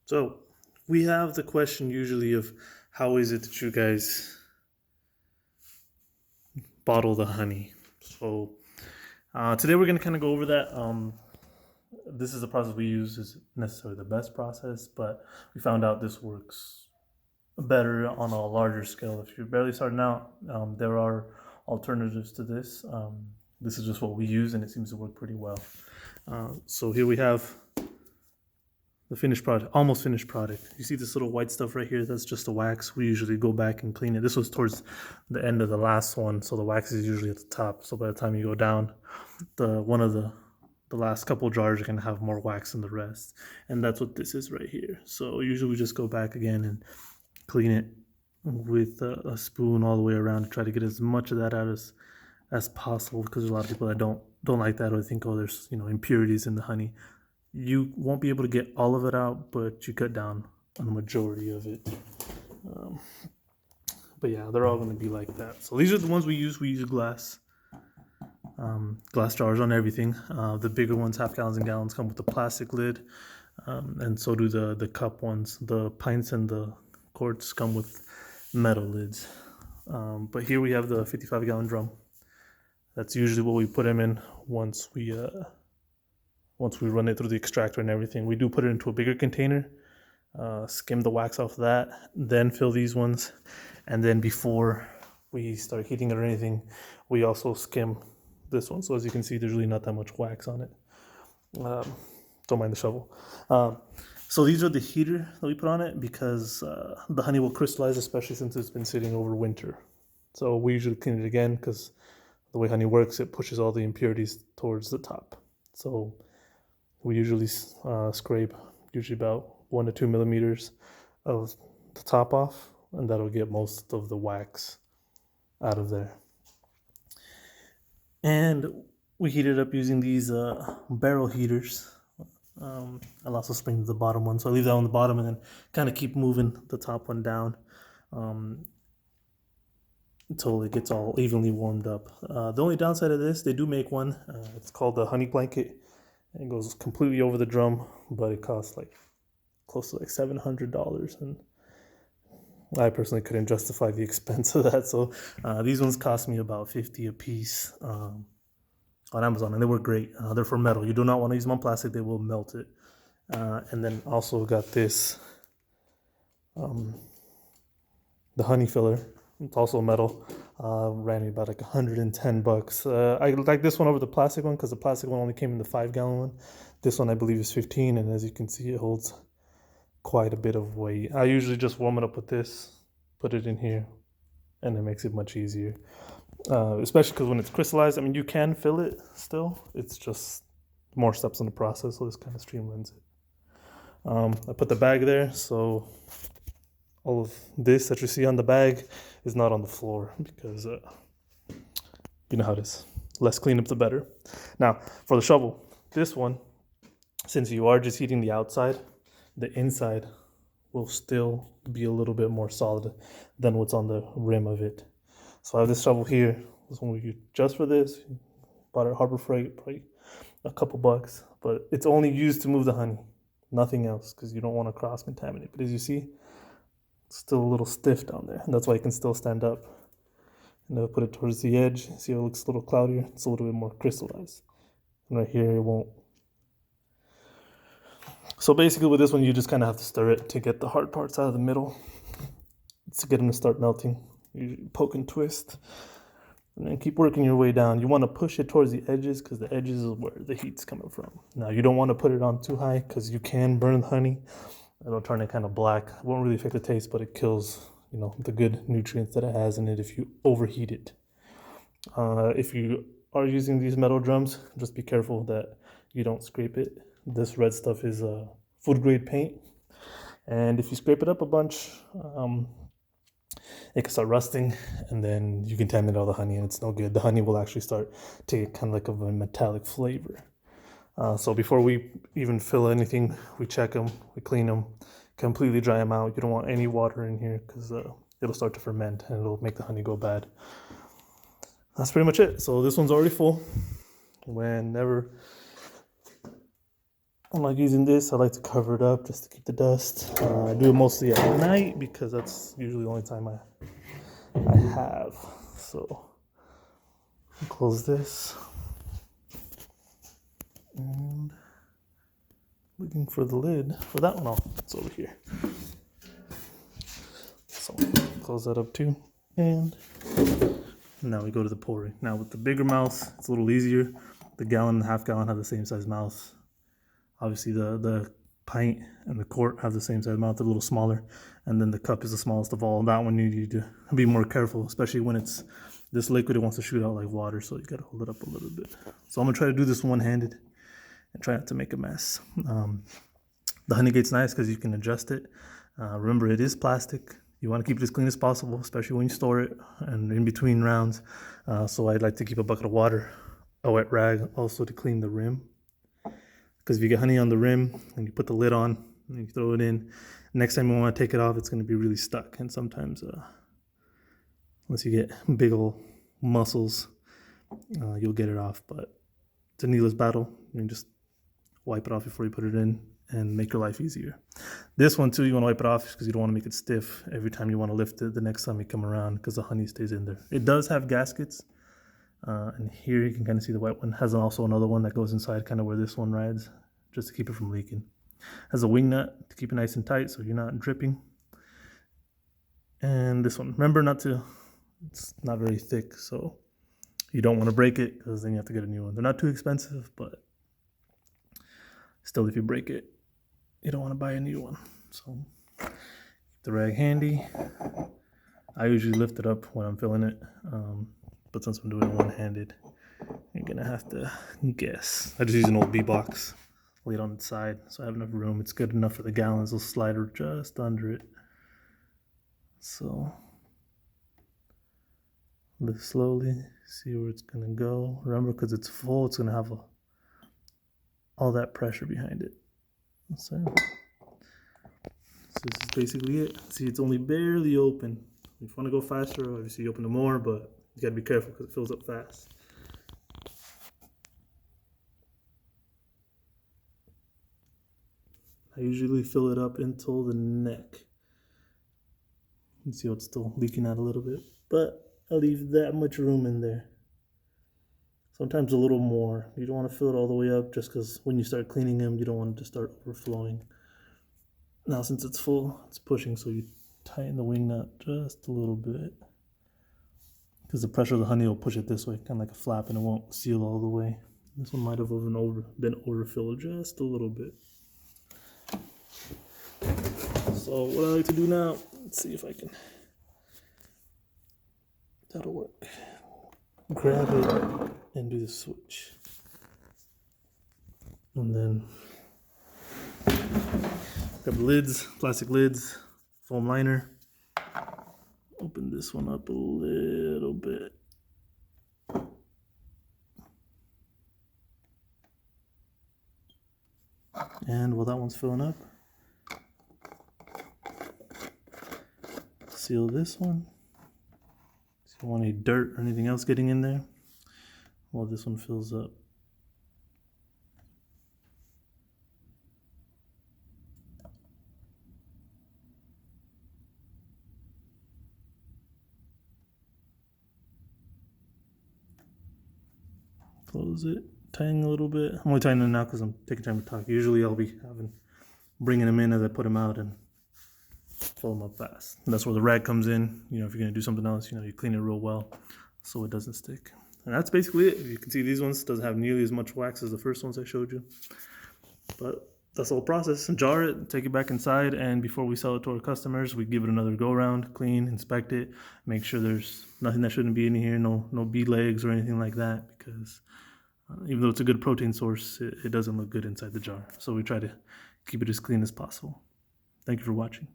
So we have the question usually of how is it that you guys bottle the honey? So today we're going to kind of go over that. This is the process we use is necessarily the best process, but we found out this works better on a larger scale. If you're barely starting out, there are alternatives to this. This is just what we use, and it seems to work pretty well. So here we have the finished product, almost finished product. You see this little white stuff right here? That's just the wax. We usually go back and clean it. This was towards the end of the last one, so the wax is usually at the top. So by the time you go down, one of the last couple jars are gonna have more wax than the rest, and that's what this is right here. So usually we just go back again and clean it with a spoon all the way around to try to get as much of that out as possible, because there's a lot of people that don't like that, or think, oh, there's impurities in the honey. You won't be able to get all of it out, but you cut down on the majority of it. But yeah, they're all going to be like that. So these are the ones we use. We use glass jars on everything. The bigger ones, half gallons and gallons, come with a plastic lid, and so do the cup ones. The pints and the quarts come with metal lids. But here we have the 55-gallon drum. That's usually what we put them in once we run it through the extractor and everything. We do put it into a bigger container, skim the wax off that, then fill these ones. And then before we start heating it or anything, we also skim this one. So as you can see, there's really not that much wax on it. Don't mind the shovel. So these are the heater that we put on it because the honey will crystallize, especially since it's been sitting over winter. So we usually clean it again because the way honey works, it pushes all the impurities towards the top. So we usually scrape about 1 to 2 millimeters of the top off, and that'll get most of the wax out of there. And we heat it up using these barrel heaters. I'll also spring the bottom one, so I leave that on the bottom and then kind of keep moving the top one down until it gets all evenly warmed up. The only downside of this, they do make one. It's called the honey blanket. It goes completely over the drum, but it costs like close to like $700, and I personally couldn't justify the expense of that. So these ones cost me about $50 a piece on Amazon, and they were great. They're for metal. You do not want to use them on plastic; they will melt it. And then also got this, the honey filler. It's also metal. Ran me about like $110. I like this one over the plastic one because the plastic one only came in the 5-gallon one. This one I believe is 15, and as you can see, it holds quite a bit of weight. I usually just warm it up with this, put it in here, and it makes it much easier. Especially because when it's crystallized, I mean, you can fill it still. It's just more steps in the process, so this kind of streamlines it. I put the bag there, so all of this that you see on the bag is not on the floor because you know how it is. Less cleanup, the better. Now, for the shovel, this one, since you are just heating the outside, the inside will still be a little bit more solid than what's on the rim of it. So I have this shovel here. This one we use just for this. Bought it at Harbor Freight, probably a couple bucks, but it's only used to move the honey, nothing else, because you don't want to cross-contaminate. But as you see, it's still a little stiff down there, and that's why it can still stand up. And I'll put it towards the edge. See how it looks a little cloudier? It's a little bit more crystallized. And right here, it won't. So basically with this one, you just kind of have to stir it to get the hard parts out of the middle, to get them to start melting. You poke and twist, and then keep working your way down. You want to push it towards the edges because the edges is where the heat's coming from. Now, you don't want to put it on too high because you can burn the honey. It'll turn it kind of black. It won't really affect the taste, but it kills, the good nutrients that it has in it if you overheat it. If you are using these metal drums, just be careful that you don't scrape it. This red stuff is food grade paint, and if you scrape it up a bunch, it can start rusting, and then you contaminate all the honey, and it's no good. The honey will actually start to get kind of like a metallic flavor. So before we even fill anything, we check them, we clean them, completely dry them out. You don't want any water in here because it'll start to ferment and it'll make the honey go bad. That's pretty much it. So this one's already full. Whenever I'm like using this, I like to cover it up just to keep the dust. I do it mostly at night because that's usually the only time I have. So close this. And looking for the lid for that one. Oh, it's over here. So close that up too. And now we go to the pouring. Now with the bigger mouth, it's a little easier. The gallon and half gallon have the same size mouth. Obviously the pint and the quart have the same size mouth, they're a little smaller. And then the cup is the smallest of all. That one you need to be more careful, especially when it's this liquid, it wants to shoot out like water, so you gotta hold it up a little bit. So I'm gonna try to do this one-handed and try not to make a mess. The Honeygate's nice because you can adjust it. Remember, it is plastic. You want to keep it as clean as possible, especially when you store it and in between rounds. So I'd like to keep a bucket of water, a wet rag, also to clean the rim. Because if you get honey on the rim and you put the lid on and you throw it in, next time you want to take it off, it's going to be really stuck. And sometimes, unless you get big old muscles, you'll get it off. But it's a needless battle. You can just wipe it off before you put it in and make your life easier. This one too, you want to wipe it off because you don't want to make it stiff every time you want to lift it the next time you come around, because the honey stays in there. It does have gaskets, and here you can kind of see the white one. Has also another one that goes inside kind of where this one rides, just to keep it from leaking. Has a wing nut to keep it nice and tight so you're not dripping. And this one, remember not to, it's not very thick, so you don't want to break it because then you have to get a new one. They're not too expensive, but still, if you break it, you don't want to buy a new one. So keep the rag handy. I usually lift it up when I'm filling it, but since I'm doing it one-handed, you're gonna have to guess. I just use an old B-box, lay it on its side so I have enough room. It's good enough for the gallons. They'll slide just under it. So lift slowly, see where it's gonna go. Remember, because it's full, it's gonna have all that pressure behind it. So this is basically it. See, it's only barely open. If you want to go faster, obviously you open it more, but you gotta be careful because it fills up fast. I usually fill it up until the neck. You see how it's still leaking out a little bit, but I leave that much room in there. Sometimes a little more. You don't want to fill it all the way up just because when you start cleaning them, you don't want it to start overflowing. Now since it's full, it's pushing, so you tighten the wing nut just a little bit. Because the pressure of the honey will push it this way, kind of like a flap, and it won't seal all the way. This one might have been overfilled just a little bit. So what I like to do now, let's see if I can, that'll work. Grab it and do the switch. And then grab the lids, plastic lids, foam liner. Open this one up a little bit. And while that one's filling up, seal this one. So you don't want any dirt or anything else getting in there while this one fills up. Close it, tighten a little bit. I'm only tightening it now because I'm taking time to talk. Usually I'll be bringing them in as I put them out and fill them up fast. And that's where the rag comes in. You know, if you're gonna do something else, you know, you clean it real well so it doesn't stick. And that's basically it. You can see these ones doesn't have nearly as much wax as the first ones I showed you. But that's the whole process. Jar it, take it back inside, and before we sell it to our customers, we give it another go around, clean, inspect it, make sure there's nothing that shouldn't be in here, no bee legs or anything like that, because even though it's a good protein source, it doesn't look good inside the jar. So we try to keep it as clean as possible. Thank you for watching.